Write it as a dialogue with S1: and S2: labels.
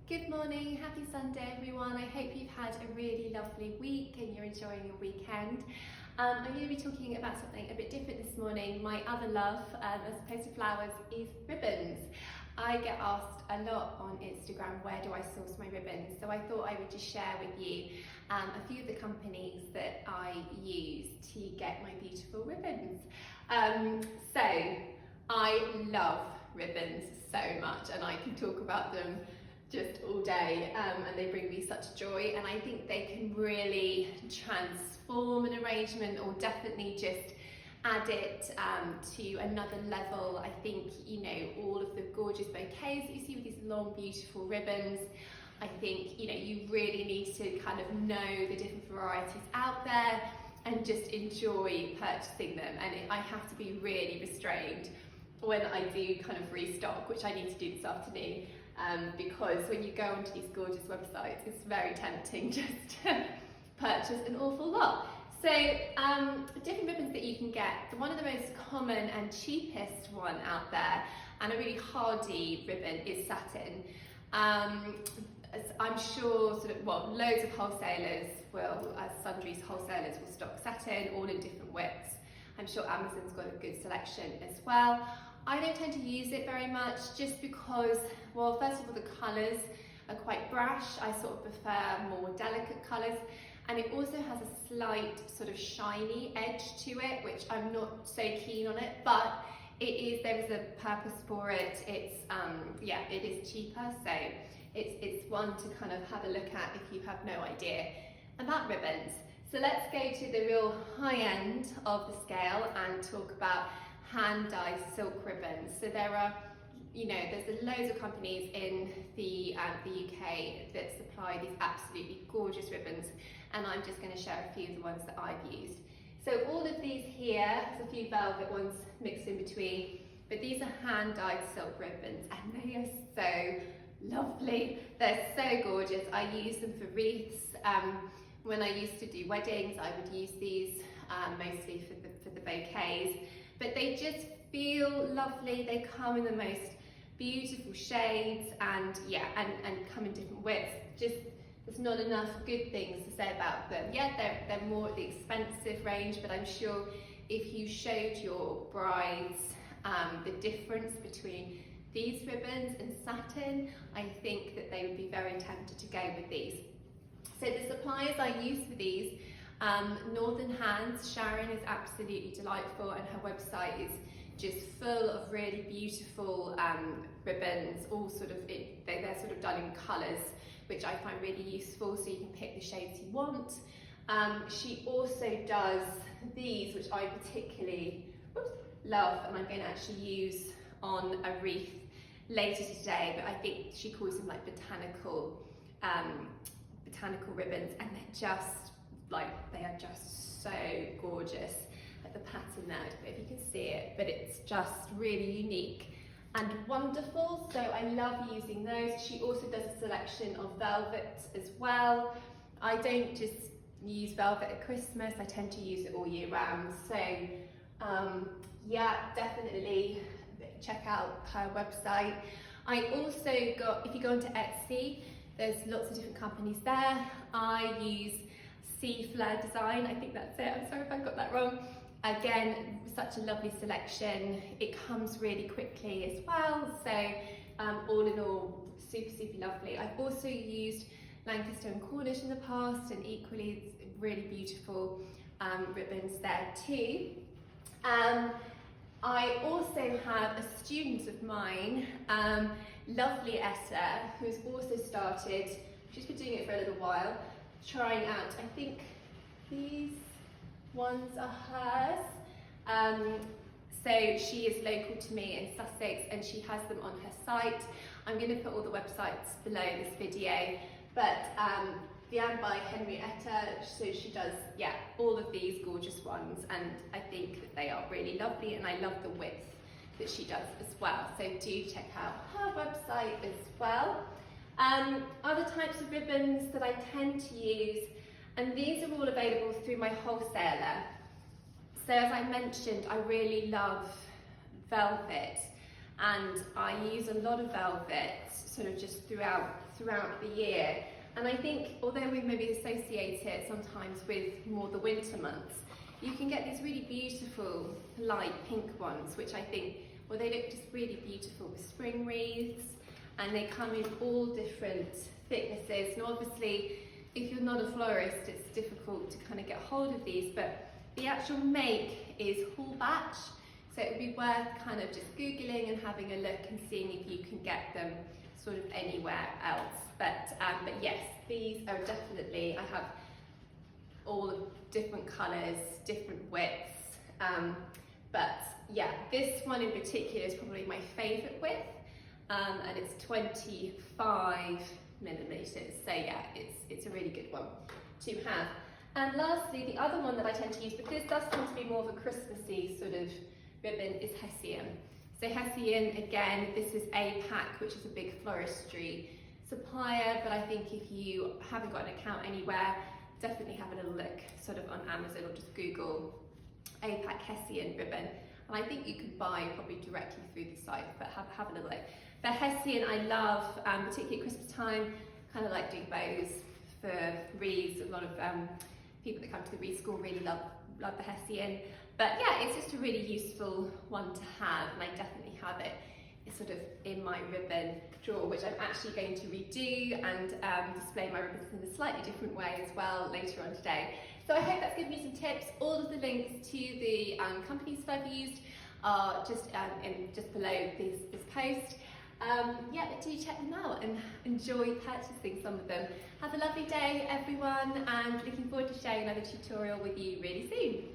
S1: Good morning, happy Sunday everyone. I hope you've had a really lovely week and you're enjoying your weekend. I'm going to be talking about something a bit different this morning. My other love, as opposed to flowers, is ribbons. I get asked a lot on Instagram, where do I source my ribbons? So I thought I would just share with you a few of the companies that I use to get my beautiful ribbons. So I love ribbons so much and I can talk about them just all day, and they bring me such joy, and I think they can really transform an arrangement or definitely just add it to another level. I think, you know, all of the gorgeous bouquets that you see with these long beautiful ribbons, I think, you know, you really need to kind of know the different varieties out there and just enjoy purchasing them, and I have to be really restrained when I do kind of restock, which I need to do this afternoon. Because when you go onto these gorgeous websites, it's very tempting just to purchase an awful lot. So different ribbons that you can get. One of the most common and cheapest one out there, and a really hardy ribbon, is satin. I'm sure loads of wholesalers will, sundries wholesalers will stock satin, all in different widths. I'm sure Amazon's got a good selection as well. I don't tend to use it very much just because, well, first of all, the colours are quite brash. I sort of prefer more delicate colours, and it also has a slight sort of shiny edge to it, which I'm not so keen on it, but there is a purpose for it. It's, it is cheaper, so it's one to kind of have a look at if you have no idea about ribbons. So let's go to the real high end of the scale and talk about hand-dyed silk ribbons. So there are, you know, there's loads of companies in the UK that supply these absolutely gorgeous ribbons, and I'm just going to share a few of the ones that I've used. So all of these here, there's a few velvet ones mixed in between, but these are hand-dyed silk ribbons, and they are so lovely. They're so gorgeous. I use them for wreaths. When I used to do weddings, I would use these mostly for the bouquets. But they just feel lovely. They come in the most beautiful shades and come in different widths. Just, there's not enough good things to say about them. Yeah, they're more at the expensive range, but I'm sure if you showed your brides the difference between these ribbons and satin, I think that they would be very tempted to go with these. So the suppliers I use for these, Northern Hands, Sharon is absolutely delightful, and her website is just full of really beautiful ribbons, all sort of, they're sort of done in colours, which I find really useful, so you can pick the shades you want. She also does these, which I particularly love, and I'm going to actually use on a wreath later today, but I think she calls them like botanical ribbons, and they are just so gorgeous. Like the pattern there, I don't know if you can see it, but it's just really unique and wonderful, so I love using those. She also does a selection of velvet as well. I don't just use velvet at Christmas, I tend to use it all year round, so definitely check out her website. I also if you go onto Etsy, there's lots of different companies there. I use Sea Fleur Design, I think that's it, I'm sorry if I got that wrong. Again, such a lovely selection. It comes really quickly as well, so all in all, super, super lovely. I've also used Lancaster and Cornish in the past, and equally really beautiful ribbons there too. I also have a student of mine, lovely Etta, who's also started, she's been doing it for a little while, trying out, I think these ones are hers. So she is local to me in Sussex, and she has them on her site. I'm going to put all the websites below this video, but Vianne by Henrietta, so she does, all of these gorgeous ones, and I think that they are really lovely, and I love the width that she does as well, so do check out her website as well. Other types of ribbons that I tend to use, and these are all available through my wholesaler. So as I mentioned, I really love velvet, and I use a lot of velvet sort of just throughout the year. And I think although we maybe associate it sometimes with more the winter months, you can get these really beautiful light pink ones, which I think, well, they look just really beautiful with spring wreaths, and they come in all different thicknesses. And obviously, if you're not a florist, it's difficult to kind of get hold of these, but the actual make is Hall Batch, so it would be worth kind of just Googling and having a look and seeing if you can get them sort of anywhere else. But yes, these are definitely, I have all of different colours, different widths, but yeah, this one in particular is probably my favourite width, and it's 25 millimetres, so yeah, it's a really good one to have. And lastly, the other one that I tend to use, but this does tend to be more of a Christmassy sort of ribbon, is Hessian. So Hessian, again, this is APAC, which is a big floristry supplier, but I think if you haven't got an account anywhere, definitely have a little look sort of on Amazon or just Google APAC Hessian ribbon. And I think you could buy probably directly through the site, but have a little look. But Hessian I love, particularly at Christmas time, kind of like doing bows for wreaths. A lot of people that come to the wreath school really love the Hessian. But yeah, it's just a really useful one to have, and I definitely have it. It's sort of in my ribbon drawer, which I'm actually going to redo and display my ribbons in a slightly different way as well later on today. So I hope that's given you some tips. All of the links to the companies that I've used are just below this post. Yeah, but do check them out and enjoy purchasing some of them. Have a lovely day, everyone, and looking forward to sharing another tutorial with you really soon.